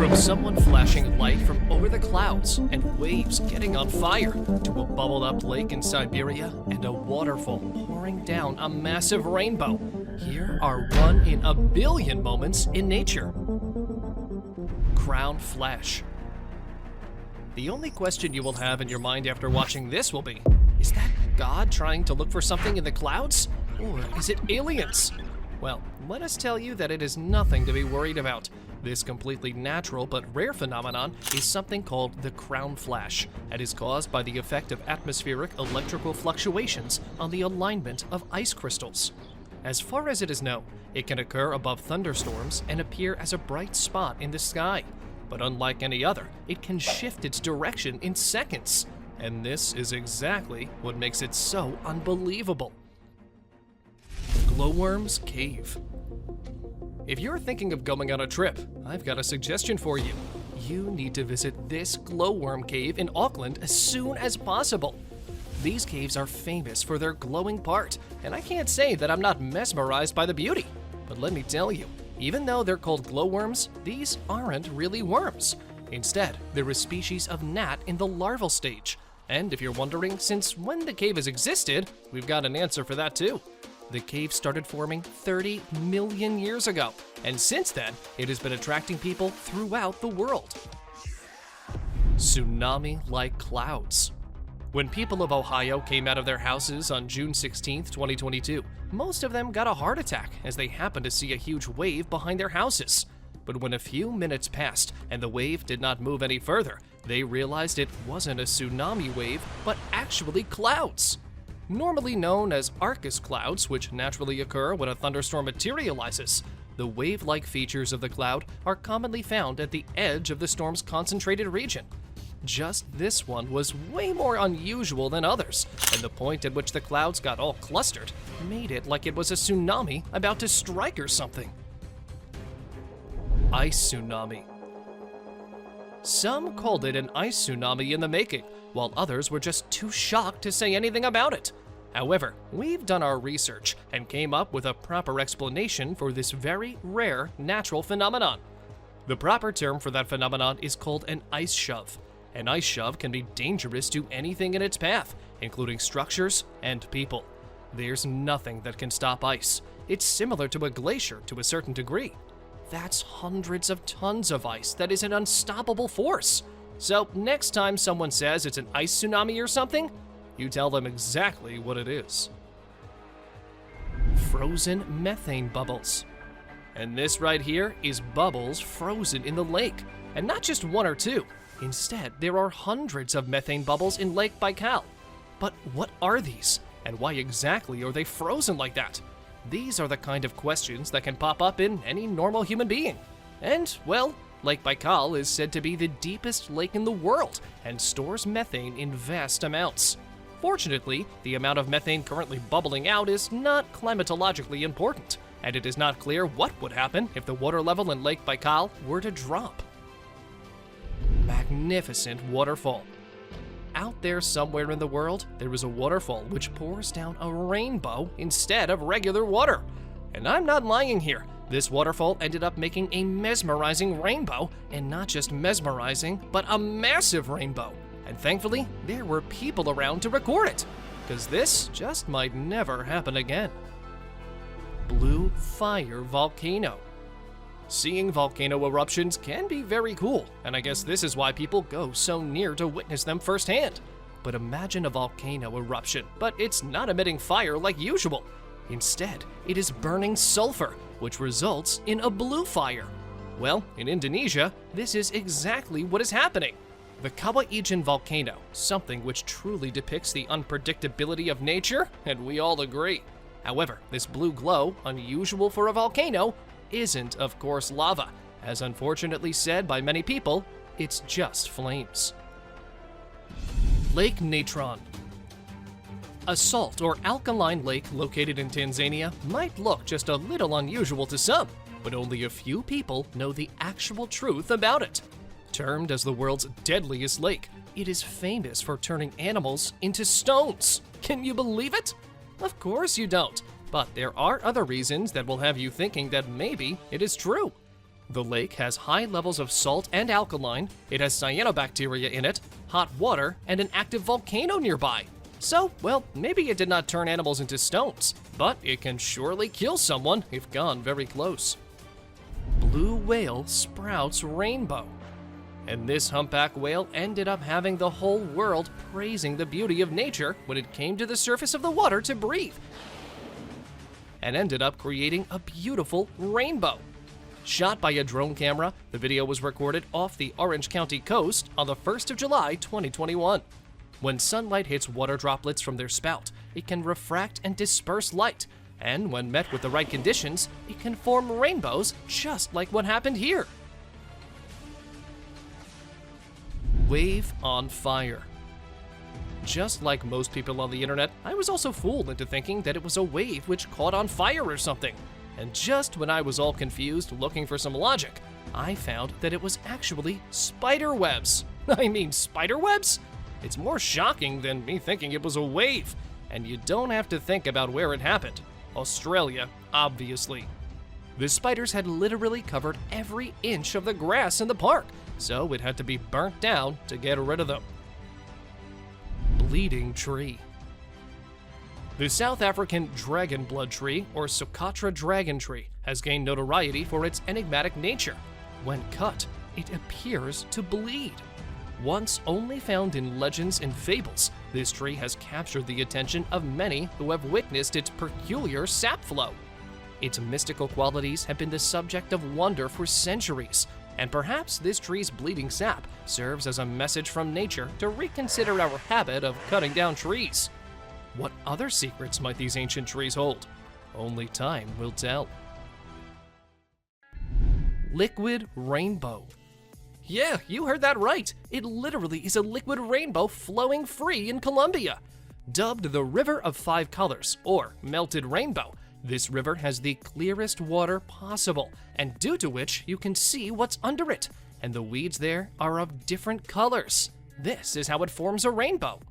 From someone flashing light from over the clouds and waves getting on fire, to a bubbled up lake in Siberia and a waterfall pouring down a massive rainbow, here are 1 in a billion moments in nature. Crown flash. The only question you will have in your mind after watching this will be, is that God trying to look for something in the clouds? Or is it aliens? Well, let us tell you that it is nothing to be worried about. This completely natural but rare phenomenon is something called the crown flash, and is caused by the effect of atmospheric electrical fluctuations on the alignment of ice crystals. As far as it is known, it can occur above thunderstorms and appear as a bright spot in the sky. But unlike any other, it can shift its direction in seconds. And this is exactly what makes it so unbelievable. Glowworms Cave. If you're thinking of going on a trip, I've got a suggestion for you. You need to visit this glowworm cave in Auckland as soon as possible. These caves are famous for their glowing part, and I can't say that I'm not mesmerized by the beauty. But let me tell you, even though they're called glowworms, these aren't really worms. Instead, they're a species of gnat in the larval stage. And if you're wondering since when the cave has existed, we've got an answer for that too. The cave started forming 30 million years ago, and since then, it has been attracting people throughout the world. Tsunami-like clouds. When people of Ohio came out of their houses on June 16, 2022, most of them got a heart attack as they happened to see a huge wave behind their houses. But when a few minutes passed and the wave did not move any further, they realized it wasn't a tsunami wave, but actually clouds. Normally known as Arcus clouds, which naturally occur when a thunderstorm materializes, the wave-like features of the cloud are commonly found at the edge of the storm's concentrated region. Just this one was way more unusual than others, and the point at which the clouds got all clustered made it like it was a tsunami about to strike or something. Ice tsunami. Some called it an ice tsunami in the making, while others were just too shocked to say anything about it. However, we've done our research and came up with a proper explanation for this very rare natural phenomenon. The proper term for that phenomenon is called an ice shove. An ice shove can be dangerous to anything in its path, including structures and people. There's nothing that can stop ice. It's similar to a glacier to a certain degree. That's hundreds of tons of ice that is an unstoppable force. So next time someone says it's an ice tsunami or something, you tell them exactly what it is. Frozen methane bubbles. And this right here is bubbles frozen in the lake, and not just 1 or 2. Instead, there are hundreds of methane bubbles in Lake Baikal. But what are these, and why exactly are they frozen like that? These are the kind of questions that can pop up in any normal human being. And, well, Lake Baikal is said to be the deepest lake in the world and stores methane in vast amounts. Fortunately, the amount of methane currently bubbling out is not climatologically important, and it is not clear what would happen if the water level in Lake Baikal were to drop. Magnificent waterfall. Out there somewhere in the world, there is a waterfall which pours down a rainbow instead of regular water. And I'm not lying here. This waterfall ended up making a mesmerizing rainbow, and not just mesmerizing, but a massive rainbow. And thankfully, there were people around to record it, because this just might never happen again. Blue fire volcano. Seeing volcano eruptions can be very cool, and I guess this is why people go so near to witness them firsthand. But imagine a volcano eruption, but it's not emitting fire like usual. Instead, it is burning sulfur, which results in a blue fire. Well, in Indonesia, this is exactly what is happening. The Kawah Ijen volcano, something which truly depicts the unpredictability of nature, and we all agree. However, this blue glow, unusual for a volcano, isn't, of course, lava. As unfortunately said by many people, it's just flames. Lake Natron. A salt or alkaline lake located in Tanzania might look just a little unusual to some, but only a few people know the actual truth about it. Termed as the world's deadliest lake, it is famous for turning animals into stones. Can you believe it? Of course you don't, but there are other reasons that will have you thinking that maybe it is true. The lake has high levels of salt and alkaline, it has cyanobacteria in it, hot water, and an active volcano nearby. So, well, maybe it did not turn animals into stones, but it can surely kill someone if gone very close. Blue whale sprouts rainbow. And this humpback whale ended up having the whole world praising the beauty of nature when it came to the surface of the water to breathe, and ended up creating a beautiful rainbow. Shot by a drone camera, the video was recorded off the Orange County coast on the 1st of July, 2021. When sunlight hits water droplets from their spout, it can refract and disperse light, and when met with the right conditions, it can form rainbows just like what happened here. Wave on fire. Just like most people on the internet, I was also fooled into thinking that it was a wave which caught on fire or something. And just when I was all confused looking for some logic, I found that it was actually spider webs. I mean, spider webs? It's more shocking than me thinking it was a wave. And you don't have to think about where it happened. Australia, obviously. The spiders had literally covered every inch of the grass in the park, so it had to be burnt down to get rid of them. Bleeding tree. The South African dragon blood tree, or Socotra dragon tree, has gained notoriety for its enigmatic nature. When cut, it appears to bleed. Once only found in legends and fables, this tree has captured the attention of many who have witnessed its peculiar sap flow. Its mystical qualities have been the subject of wonder for centuries, and perhaps this tree's bleeding sap serves as a message from nature to reconsider our habit of cutting down trees. What other secrets might these ancient trees hold? Only time will tell. Liquid rainbow. Yeah, you heard that right. It literally is a liquid rainbow flowing free in Colombia. Dubbed the River of Five Colors, or Melted Rainbow, this river has the clearest water possible, and due to which you can see what's under it, and the weeds there are of different colors. This is how it forms a rainbow.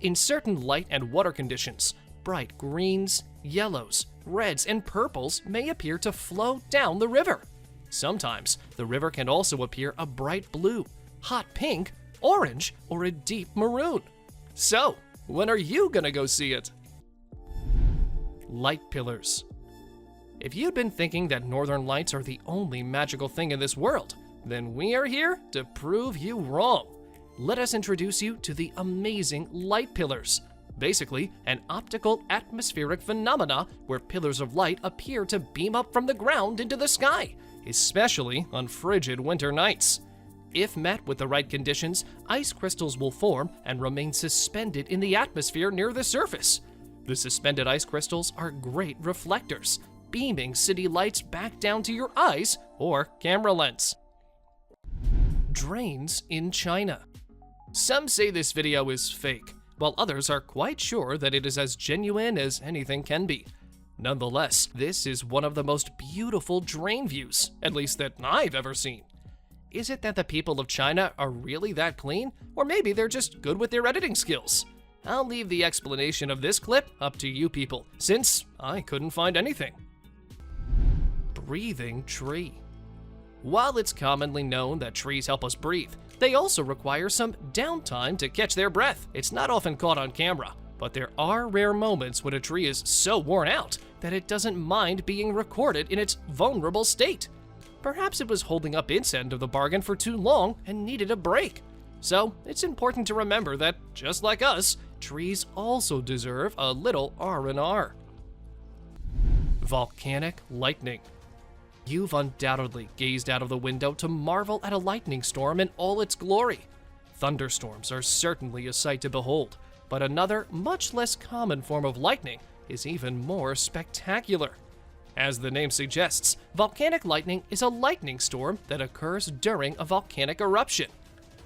In certain light and water conditions, bright greens, yellows, reds, and purples may appear to flow down the river. Sometimes, the river can also appear a bright blue, hot pink, orange, or a deep maroon. So, when are you gonna go see it? Light pillars. If you'd been thinking that northern lights are the only magical thing in this world, then we are here to prove you wrong. Let us introduce you to the amazing light pillars. Basically, an optical atmospheric phenomena where pillars of light appear to beam up from the ground into the sky, especially on frigid winter nights. If met with the right conditions, ice crystals will form and remain suspended in the atmosphere near the surface. The suspended ice crystals are great reflectors, beaming city lights back down to your eyes or camera lens. Drains in China. Some say this video is fake, while others are quite sure that it is as genuine as anything can be. Nonetheless, this is one of the most beautiful drain views, at least that I've ever seen. Is it that the people of China are really that clean, or maybe they're just good with their editing skills? I'll leave the explanation of this clip up to you people, since I couldn't find anything. Breathing tree. While it's commonly known that trees help us breathe, they also require some downtime to catch their breath. It's not often caught on camera, but there are rare moments when a tree is so worn out that it doesn't mind being recorded in its vulnerable state. Perhaps it was holding up its end of the bargain for too long and needed a break. So it's important to remember that, just like us, trees also deserve a little R&R. Volcanic lightning. You've undoubtedly gazed out of the window to marvel at a lightning storm in all its glory. Thunderstorms are certainly a sight to behold, but another, much less common form of lightning is even more spectacular. As the name suggests, volcanic lightning is a lightning storm that occurs during a volcanic eruption.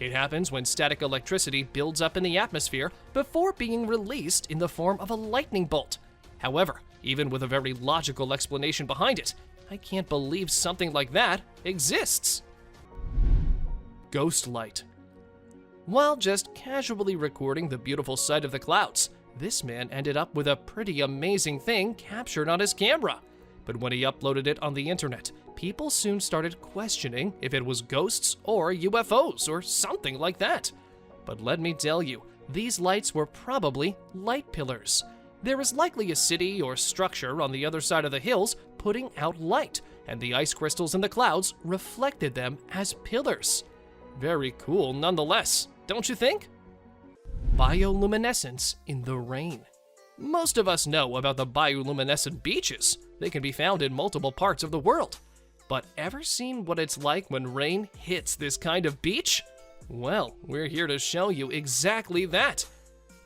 It happens when static electricity builds up in the atmosphere before being released in the form of a lightning bolt. However, even with a very logical explanation behind it, I can't believe something like that exists. Ghost light. While just casually recording the beautiful sight of the clouds, this man ended up with a pretty amazing thing captured on his camera. but when he uploaded it on the internet, people soon started questioning if it was ghosts or UFOs or something like that. But let me tell you, these lights were probably light pillars. There is likely a city or structure on the other side of the hills putting out light, and the ice crystals in the clouds reflected them as pillars. Very cool nonetheless, don't you think? Bioluminescence in the rain. Most of us know about the bioluminescent beaches. They can be found in multiple parts of the world. But ever seen what it's like when rain hits this kind of beach? Well, we're here to show you exactly that.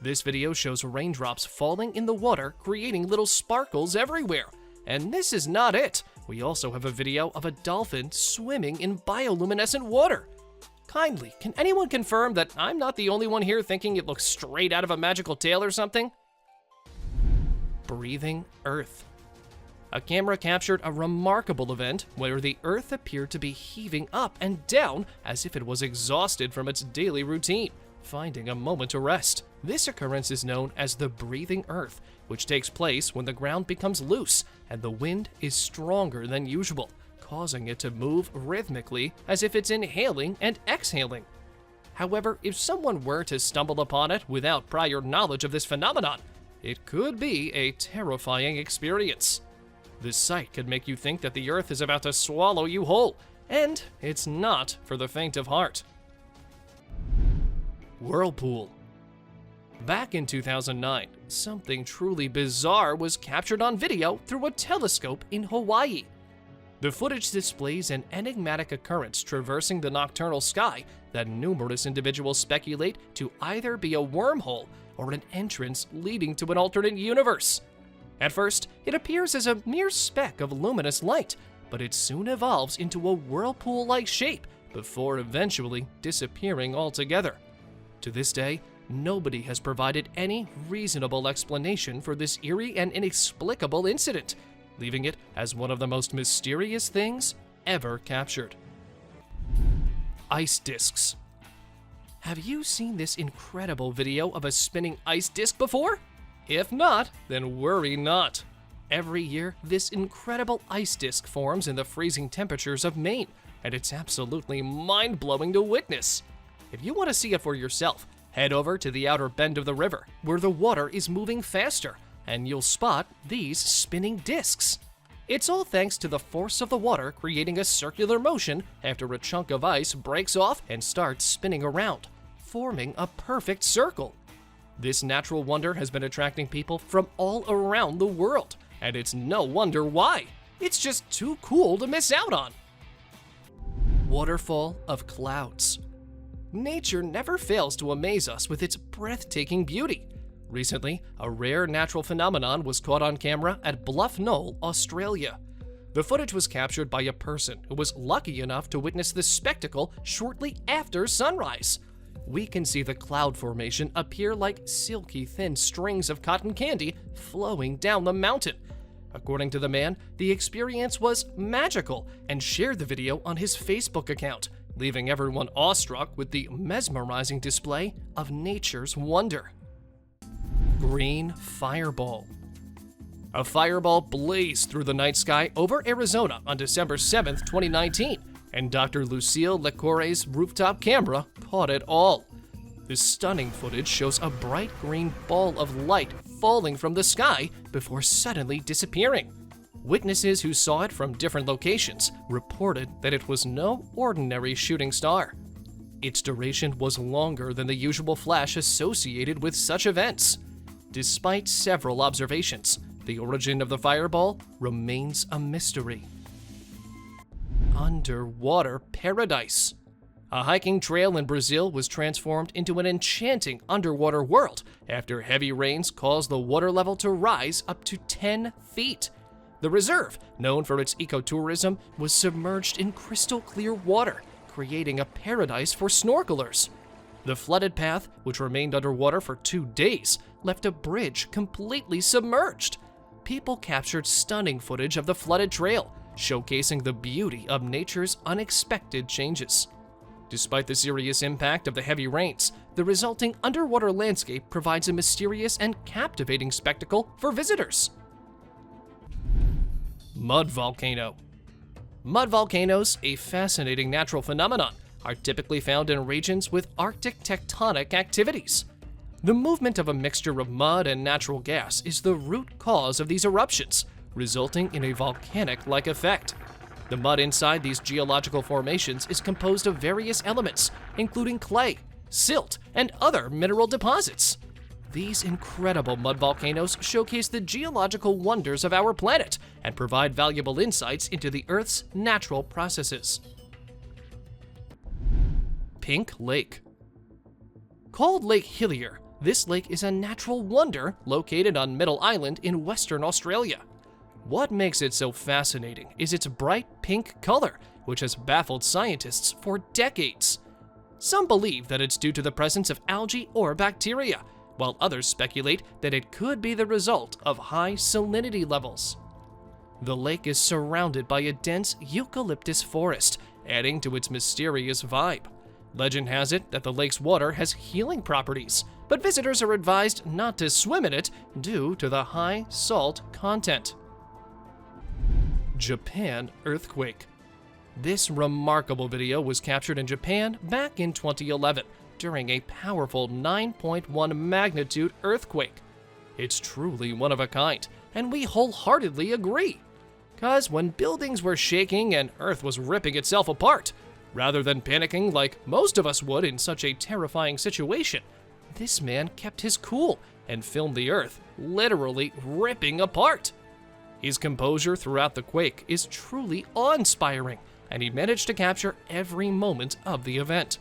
This video shows raindrops falling in the water, creating little sparkles everywhere. And this is not it. We also have a video of a dolphin swimming in bioluminescent water. Kindly, can anyone confirm that I'm not the only one here thinking it looks straight out of a magical tale or something? Breathing Earth. A camera captured a remarkable event where the Earth appeared to be heaving up and down as if it was exhausted from its daily routine, finding a moment to rest. This occurrence is known as the breathing Earth, which takes place when the ground becomes loose and the wind is stronger than usual, causing it to move rhythmically as if it's inhaling and exhaling. However, if someone were to stumble upon it without prior knowledge of this phenomenon, it could be a terrifying experience. This sight could make you think that the Earth is about to swallow you whole, and it's not for the faint of heart. Whirlpool. Back in 2009, something truly bizarre was captured on video through a telescope in Hawaii. The footage displays an enigmatic occurrence traversing the nocturnal sky that numerous individuals speculate to either be a wormhole or an entrance leading to an alternate universe. At first, it appears as a mere speck of luminous light, but it soon evolves into a whirlpool-like shape before eventually disappearing altogether. To this day, nobody has provided any reasonable explanation for this eerie and inexplicable incident, leaving it as one of the most mysterious things ever captured. Ice discs. Have you seen this incredible video of a spinning ice disc before? If not, then worry not. Every year, this incredible ice disc forms in the freezing temperatures of Maine, and it's absolutely mind-blowing to witness. If you want to see it for yourself, head over to the outer bend of the river, where the water is moving faster, and you'll spot these spinning discs. It's all thanks to the force of the water creating a circular motion after a chunk of ice breaks off and starts spinning around, forming a perfect circle. This natural wonder has been attracting people from all around the world, and it's no wonder why. It's just too cool to miss out on. Waterfall of clouds. Nature never fails to amaze us with its breathtaking beauty. Recently, a rare natural phenomenon was caught on camera at Bluff Knoll, Australia. The footage was captured by a person who was lucky enough to witness the spectacle shortly after sunrise. We can see the cloud formation appear like silky thin strings of cotton candy flowing down the mountain. According to the man, the experience was magical and shared the video on his Facebook account, leaving everyone awestruck with the mesmerizing display of nature's wonder. Green fireball. A fireball blazed through the night sky over Arizona on December 7, 2019, and Dr. Lucille Lecore's rooftop camera caught it all. This stunning footage shows a bright green ball of light falling from the sky before suddenly disappearing. Witnesses who saw it from different locations reported that it was no ordinary shooting star. Its duration was longer than the usual flash associated with such events. Despite several observations, the origin of the fireball remains a mystery. Underwater paradise. A hiking trail in Brazil was transformed into an enchanting underwater world after heavy rains caused the water level to rise up to 10 feet. The reserve, known for its ecotourism, was submerged in crystal clear water, creating a paradise for snorkelers. The flooded path, which remained underwater for 2 days, left a bridge completely submerged. People captured stunning footage of the flooded trail, showcasing the beauty of nature's unexpected changes. Despite the serious impact of the heavy rains, the resulting underwater landscape provides a mysterious and captivating spectacle for visitors. Mud volcano. Mud volcanoes, a fascinating natural phenomenon, are typically found in regions with Arctic tectonic activities. The movement of a mixture of mud and natural gas is the root cause of these eruptions, resulting in a volcanic-like effect. The mud inside these geological formations is composed of various elements, including clay, silt, and other mineral deposits. These incredible mud volcanoes showcase the geological wonders of our planet and provide valuable insights into the Earth's natural processes. Pink Lake. Called Lake Hillier, this lake is a natural wonder located on Middle Island in Western Australia. What makes it so fascinating is its bright pink color, which has baffled scientists for decades. Some believe that it's due to the presence of algae or bacteria, while others speculate that it could be the result of high salinity levels. The lake is surrounded by a dense eucalyptus forest, adding to its mysterious vibe. Legend has it that the lake's water has healing properties, but visitors are advised not to swim in it due to the high salt content. Japan earthquake. This remarkable video was captured in Japan back in 2011 during a powerful 9.1 magnitude earthquake. It's truly one of a kind, and we wholeheartedly agree. 'Cause when buildings were shaking and Earth was ripping itself apart, rather than panicking like most of us would in such a terrifying situation, this man kept his cool and filmed the Earth literally ripping apart. His composure throughout the quake is truly awe-inspiring, and he managed to capture every moment of the event.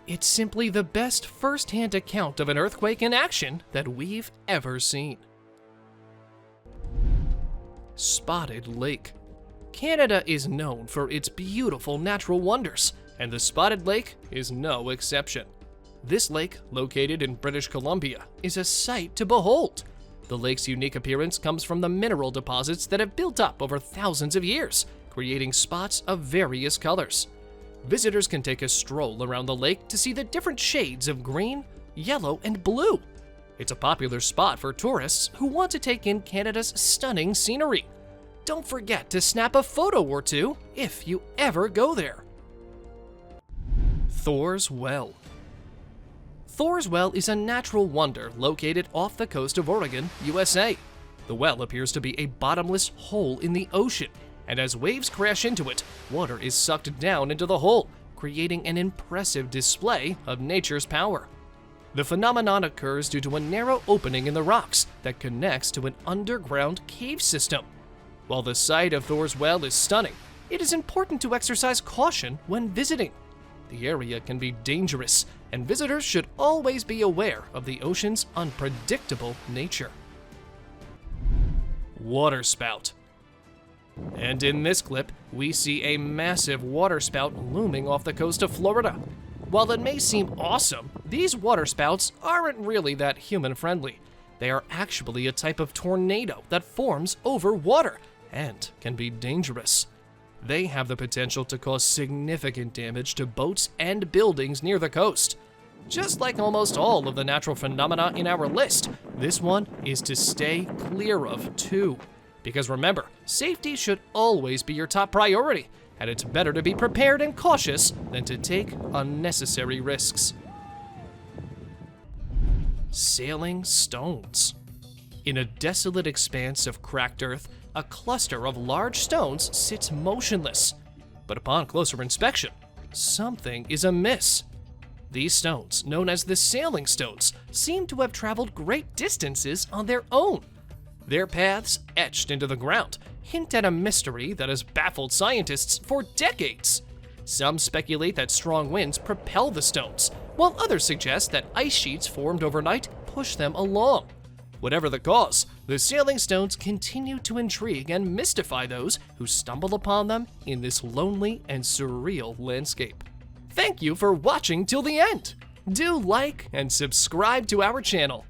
It's simply the best first-hand account of an earthquake in action that we've ever seen. Spotted Lake. Canada is known for its beautiful natural wonders, and the Spotted Lake is no exception. This lake, located in British Columbia, is a sight to behold. The lake's unique appearance comes from the mineral deposits that have built up over thousands of years, creating spots of various colors. Visitors can take a stroll around the lake to see the different shades of green, yellow, and blue. It's a popular spot for tourists who want to take in Canada's stunning scenery. Don't forget to snap a photo or two if you ever go there. THOR'S Well. THOR'S Well is a natural wonder located off the coast of Oregon, USA. The well appears to be a bottomless hole in the ocean, and as waves crash into it, water is sucked down into the hole, creating an impressive display of nature's power. The phenomenon occurs due to a narrow opening in the rocks that connects to an underground cave system. While the sight of THOR'S Well is stunning, it is important to exercise caution when visiting. The area can be dangerous, and visitors should always be aware of the ocean's unpredictable nature. Waterspout. And in this clip, we see a massive waterspout looming off the coast of Florida. While it may seem awesome, these waterspouts aren't really that human-friendly. They are actually a type of tornado that forms over water and can be dangerous. They have the potential to cause significant damage to boats and buildings near the coast. Just like almost all of the natural phenomena in our list, this one is to stay clear of too. Because remember, safety should always be your top priority, and it's better to be prepared and cautious than to take unnecessary risks. Sailing stones. In a desolate expanse of cracked earth, a cluster of large stones sits motionless. But upon closer inspection, something is amiss. These stones, known as the sailing stones, seem to have traveled great distances on their own. Their paths, etched into the ground, hint at a mystery that has baffled scientists for decades. Some speculate that strong winds propel the stones, while others suggest that ice sheets formed overnight push them along. Whatever the cause, the sailing stones continue to intrigue and mystify those who stumble upon them in this lonely and surreal landscape. Thank you for watching till the end. Do like and subscribe to our channel.